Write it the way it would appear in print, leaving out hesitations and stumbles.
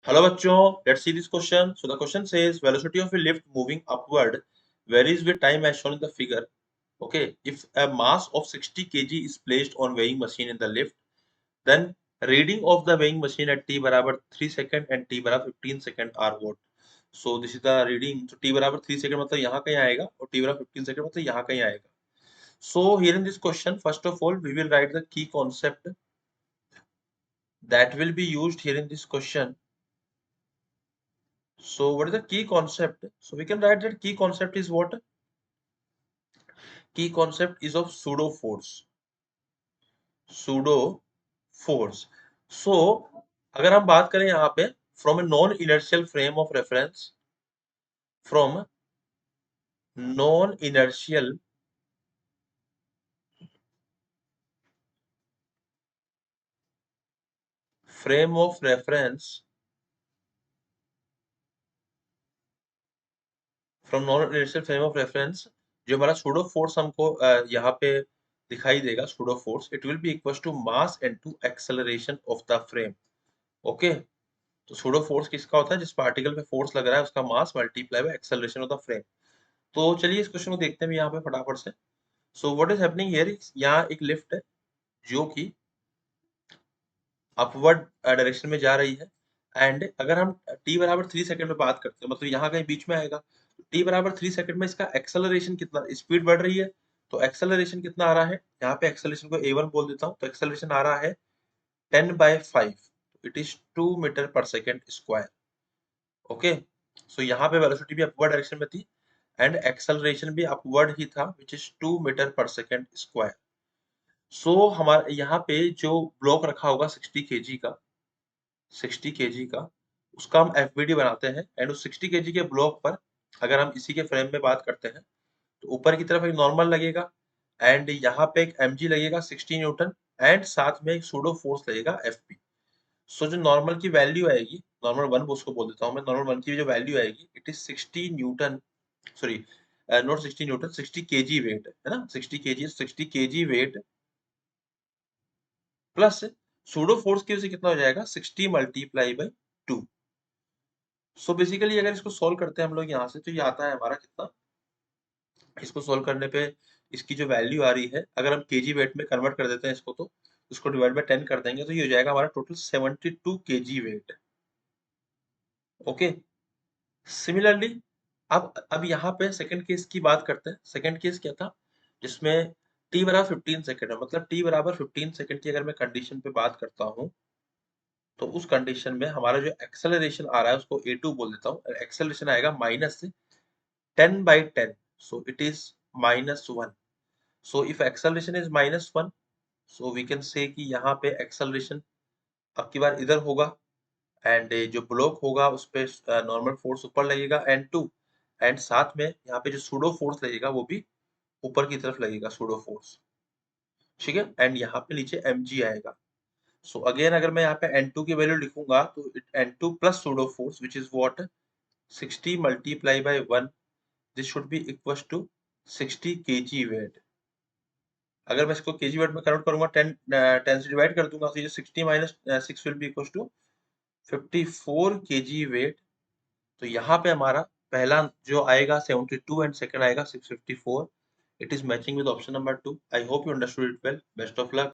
Hello बच्चों, let's see this question. So the question says velocity of a lift moving upward varies with time as shown in the figure. Okay, if a mass of 60 kg is placed on weighing machine in the lift, then reading of the weighing machine at t बराबर 3 second and t बराबर 15 second are what? So this is the reading. So t बराबर 3 second मतलब यहाँ कहीं आएगा और t बराबर 15 second मतलब यहाँ कहीं आएगा. So here in this question, first of all, we will write the key concept that will be used here in this question. So what is the key concept? So we can write that key concept is what? Key concept is of pseudo force. Pseudo force. So अगर हम बात करें यहाँ पे from a non-inertial frame of reference, from non-inertial frame of reference, from non-inertial frame of reference, जो हमारा pseudo force हमको यहाँ पे दिखाई देगा, pseudo force, it will be equals to mass into acceleration of the frame. Okay. तो pseudo force किसका होता है? जिस पार्टिकल पे फोर्स लग रहा है उसका मास multiply by acceleration of the frame. तो चलिए इस क्वेश्चन को देखते हैं यहाँ पे फटाफट से. So what is happening here, यहाँ एक लिफ्ट है जो कि अपवर्ड डायरेक्शन में जा रही है. एंड अगर हम t बराबर 3 सेकंड में बात करते हैं, मतलब यहाँ कहीं बीच में आएगा. t बराबर 3 सेकंड में इसका एक्सेलरेशन कितना, स्पीड बढ़ रही है, तो एक्सेलरेशन कितना आ रहा है? यहाँ पे एक्सेलरेशन को a1 बोल देता हूँ. तो एक्सेलरेशन आ रहा है 10/5. इट इज 2 मीटर पर सेकेंड स्क्वायर. ओके. सो यहाँ पे वेलोसिटी भी अपवर्ड डायरेक्शन में थी एंड एक्सेलरेशन भी अपवर्ड ही था, विच इज 2 मीटर पर सेकेंड स्क्वायर. सो हमारे यहाँ पे जो ब्लॉक रखा होगा 60 kg का, 60 kg का, उसका हम एफबीडी बनाते हैं. एंड उस 60 kg के ब्लॉक पर अगर हम इसी के फ्रेम में बात करते हैं तो ऊपर की तरफ एक नॉर्मल लगेगा एंड यहाँ पे एक mg लगेगा 60 न्यूटन एंड साथ में एक सूडो फोर्स लगेगा fp. सो जो नॉर्मल की वैल्यू आएगी, नॉर्मल 1 उसको बोल देता हूँ मैं, नॉर्मल 1 की जो वैल्यू आएगी it is 60 newton, sorry not 60 newton, 60 kg weight है ना, 60 kg, 60 kg weight plus pseudo force की वजह से कितना हो जाएगा? 60 मल्टीप्लाई बाई 2. सो बेसिकली अगर इसको सॉल्व करते हैं हम लोग यहाँ से, तो ये आता है हमारा कितना, इसको सॉल्व करने पे इसकी जो वैल्यू आ रही है, अगर हम केजी वेट में कन्वर्ट कर देते हैं इसको, तो उसको डिवाइड बाय 10 कर देंगे तो ये हो जाएगा हमारा total 72 kg weight. Okay. Similarly अब यहाँ पे सेकंड केस की बात करते हैं. सेकंड केस क्या था? जिसमें t बराबर 15 सेकंड है, मतलब t बराबर 15 सेकंड की अगर मैं कंडीशन पे बात करता हूँ, तो उस कंडीशन में हमारा जो एक्सेलरेशन आ रहा है उसको a2 बोल देता हूँ. एक्सेलरेशन आएगा -10/10. So it is -1. So if acceleration is -1, so we can say कि यहाँ पे एक्सेलरेशन अब की बार इधर होगा एंड जो ब्लॉक होगा उस पे नॉर्मल फोर्स ऊपर लगेगा n2 एंड साथ में यहाँ पे जो सूडो फोर्स लगेगा वो भी ऊपर की तरफ लगेगा, सूडो फोर्स. ठीक है. एंड यहाँ पे नीचे mg आएगा. सो अगेन अगर मैं यहाँ पे n2 की वैल्यू लिखूंगा तो n2 plus pseudo force which is what, 60 multiply by 1, this should be equal to 60 kg weight. अगर मैं इसको kg वेट में कन्वर्ट करूंगा, 10 से डिवाइड कर दूंगा, तो ये 60 minus 6 will be equal to 54 kg weight. तो यहाँ पे हमारा पहला जो आएगा 72 एंड सेकंड आएगा 654. It is matching with option number 2. I hope you understood it well. Best of luck.